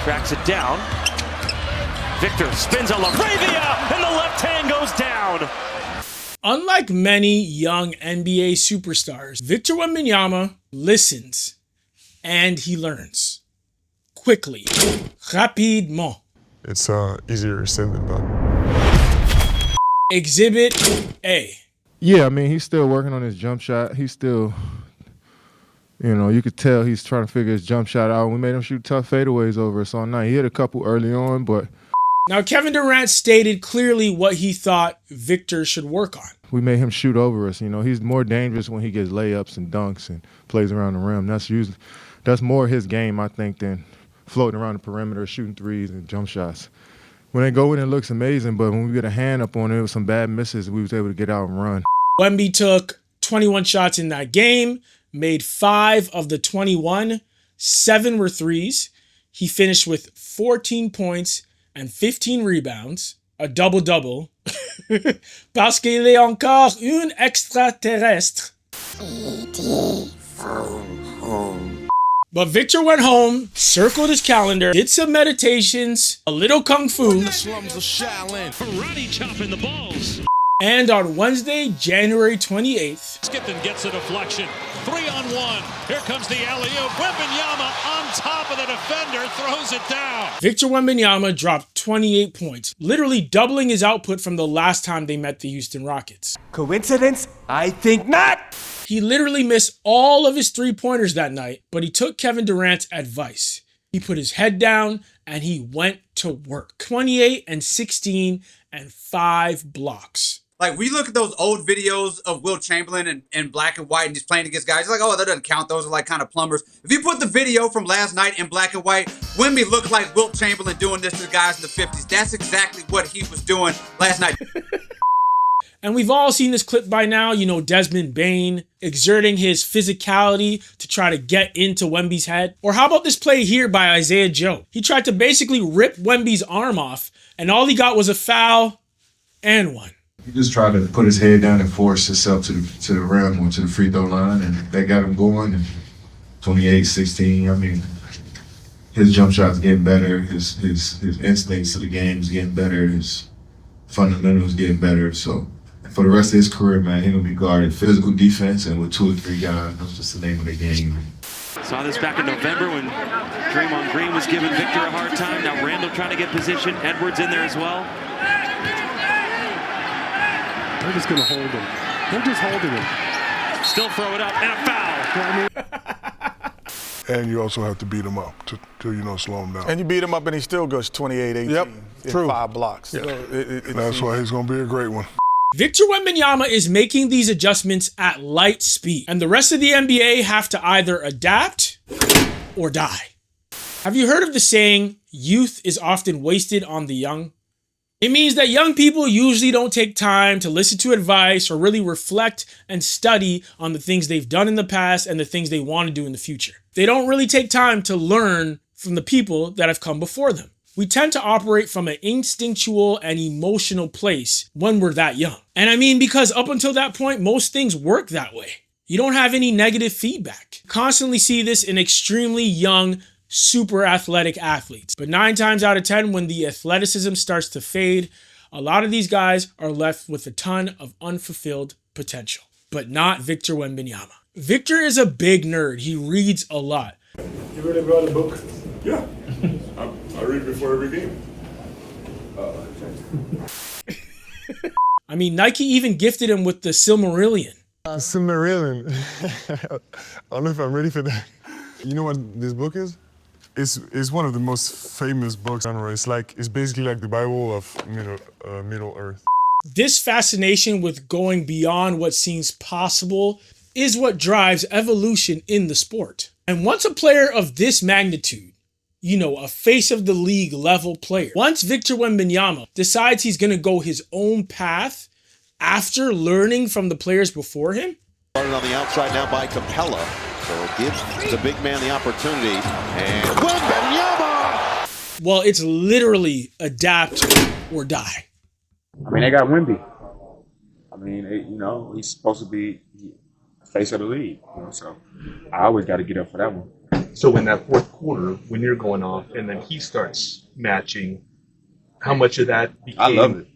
tracks it down. Victor spins on LaRavia, and the left hand goes down. Unlike many young NBA superstars, Victor Wembanyama listens and he learns quickly, rapidement. It's easier said than done. Exhibit A. Yeah, I mean, he's still working on his jump shot. He's still, you could tell he's trying to figure his jump shot out. We made him shoot tough fadeaways over us all night. He hit a couple early on, but... Now, Kevin Durant stated clearly what he thought Victor should work on. We made him shoot over us. He's more dangerous when he gets layups and dunks and plays around the rim. That's more his game, I think, than floating around the perimeter, shooting threes and jump shots. When they go in, it looks amazing, but when we get a hand up on it with some bad misses, we was able to get out and run. Wemby took 21 shots in that game, made 5 of the 21, 7 were threes. He finished with 14 points and 15 rebounds, a double-double. Parce qu'il est encore un extraterrestre. But Victor went home, circled his calendar, did some meditations, a little kung fu. Karate chopping the balls. And on Wednesday, January 28th, Skipping gets a deflection. 3-on-1. Here comes the alley-oop. Wembanyama on top of the defender, throws it down. Victor Wembanyama dropped 28 points, literally doubling his output from the last time they met the Houston Rockets. Coincidence? I think not. He literally missed all of his three-pointers that night, but he took Kevin Durant's advice. He put his head down and he went to work. 28 and 16 and 5 blocks. Like, we look at those old videos of Wilt Chamberlain in black and white and he's playing against guys. It's like, oh, that doesn't count. Those are like kind of plumbers. If you put the video from last night in black and white, Wemby looked like Wilt Chamberlain doing this to the guys in the 50s. That's exactly what he was doing last night. And we've all seen this clip by now, Desmond Bane exerting his physicality to try to get into Wemby's head. Or how about this play here by Isaiah Joe? He tried to basically rip Wemby's arm off, and all he got was a foul and one. He just tried to put his head down and force himself to the rim or to the free throw line, and that got him going. And 28-16, I mean, his jump shot's getting better, his instincts to the game is getting better, his fundamentals getting better. So for the rest of his career, man, he's gonna be guarded physical defense and with 2 or 3 guys. That's just the name of the game. Saw this back in November when Draymond Green was giving Victor a hard time. Now Randall trying to get position. Edwards in there as well. They're just going to hold him. They're just holding him. Still throw it up and a foul. And you also have to beat him up to slow him down. And you beat him up and he still goes 28-18 in true. 5 blocks. Yeah. So That's why he's going to be a great one. Victor Wembanyama is making these adjustments at light speed, and the rest of the NBA have to either adapt or die. Have you heard of the saying, youth is often wasted on the young? It means that young people usually don't take time to listen to advice or really reflect and study on the things they've done in the past and the things they want to do in the future. They don't really take time to learn from the people that have come before them. We tend to operate from an instinctual and emotional place when we're that young. And I mean, because up until that point, most things work that way. You don't have any negative feedback. Constantly see this in extremely young, super athletic athletes. But 9 times out of 10, when the athleticism starts to fade, a lot of these guys are left with a ton of unfulfilled potential. But not Victor Wembanyama. Victor is a big nerd. He reads a lot. You really brought a book? Yeah. I read before every game. I mean, Nike even gifted him with the Silmarillion. Silmarillion. I don't know if I'm ready for that. You know what this book is? It's one of the most famous books ever. It's basically like the Bible of Middle Earth. This fascination with going beyond what seems possible is what drives evolution in the sport. And once a player of this magnitude, a face of the league level player, once Victor Wembanyama decides he's going to go his own path after learning from the players before him. Started on the outside now by Capella. So it gives the big man the opportunity. And Wembanyama! Well, it's literally adapt or die. I mean, they got Wemby. I mean, he's supposed to be the face of the league. So I always got to get up for that one. So in that fourth quarter, when you're going off and then he starts matching, how much of that became... I loved it.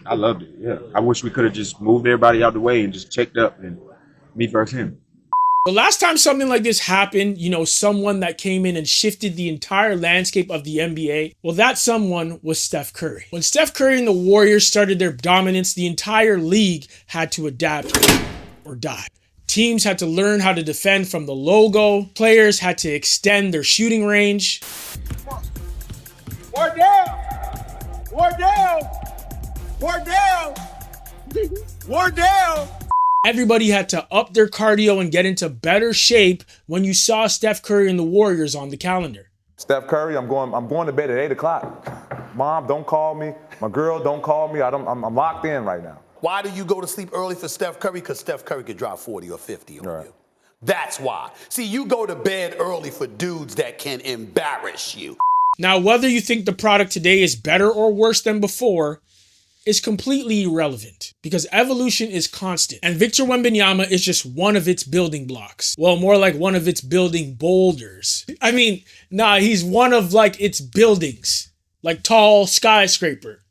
I loved it, yeah. I wish we could have just moved everybody out the way and just checked up and me versus him. The last time something like this happened, you know, someone that came in and shifted the entire landscape of the NBA, well, that someone was Steph Curry. When Steph Curry and the Warriors started their dominance, the entire league had to adapt or die. Teams had to learn how to defend from the logo. Players had to extend their shooting range. We're down! We're down! We're down! We're down! Everybody had to up their cardio and get into better shape when you saw Steph Curry and the Warriors on the calendar. Steph Curry, I'm going to bed at 8 o'clock. Mom, don't call me. My girl, don't call me. I'm locked in right now. Why do you go to sleep early for Steph Curry? Because Steph Curry could drop 40 or 50 on you. That's why. See, you go to bed early for dudes that can embarrass you. Now, whether you think the product today is better or worse than before is completely irrelevant because evolution is constant and Victor Wembanyama is just one of its building blocks. Well, more like one of its building boulders. I mean, nah, he's one of like its buildings, like tall skyscraper.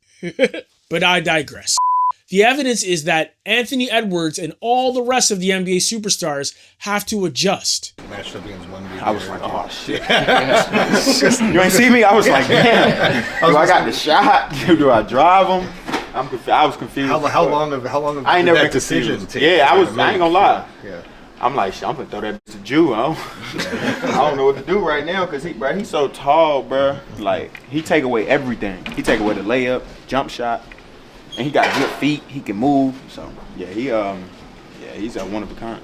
But I digress. The evidence is that Anthony Edwards and all the rest of the NBA superstars have to adjust. I was like, oh shit. You ain't see me? I was like, damn. Do I got the shot? Do I drive him? I was confused. How long I ain't never that decision take? Yeah, I ain't gonna lie. Yeah. I'm like, I'm gonna throw that to Jew. I don't know what to do right now because he's so tall, bro. Like he take away everything. He take away the layup, jump shot, and he got good feet. He can move. So yeah, he's a one of a kind.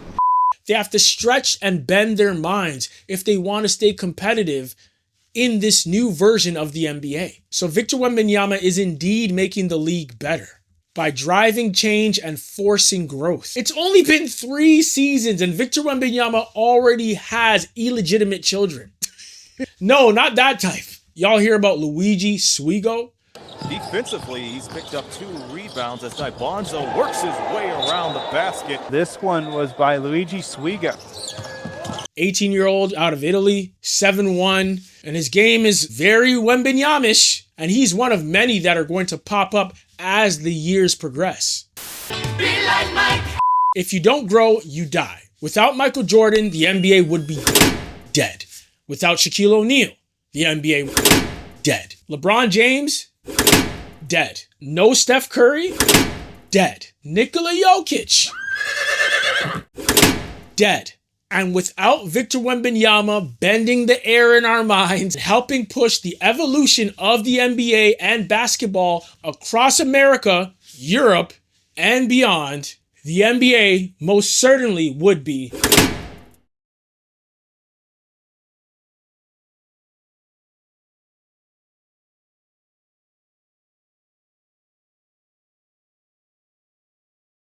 They have to stretch and bend their minds if they want to stay competitive in this new version of the NBA. So Victor Wembanyama is indeed making the league better by driving change and forcing growth. It's only been 3 seasons and Victor Wembanyama already has illegitimate children. No, not that type. Y'all hear about Luigi Swigo? Defensively, he's picked up 2 rebounds as Bonzo works his way around the basket. This one was by Luigi Swigo. 18-year-old out of Italy, 7'1", and his game is very Wembanyamish, and he's one of many that are going to pop up as the years progress. Be like Mike. If you don't grow, you die. Without Michael Jordan, the NBA would be dead. Without Shaquille O'Neal, the NBA would be dead. LeBron James, dead. No Steph Curry, dead. Nikola Jokic, dead. And without Victor Wembanyama bending the air in our minds, helping push the evolution of the NBA and basketball across America, Europe, and beyond, the NBA most certainly would be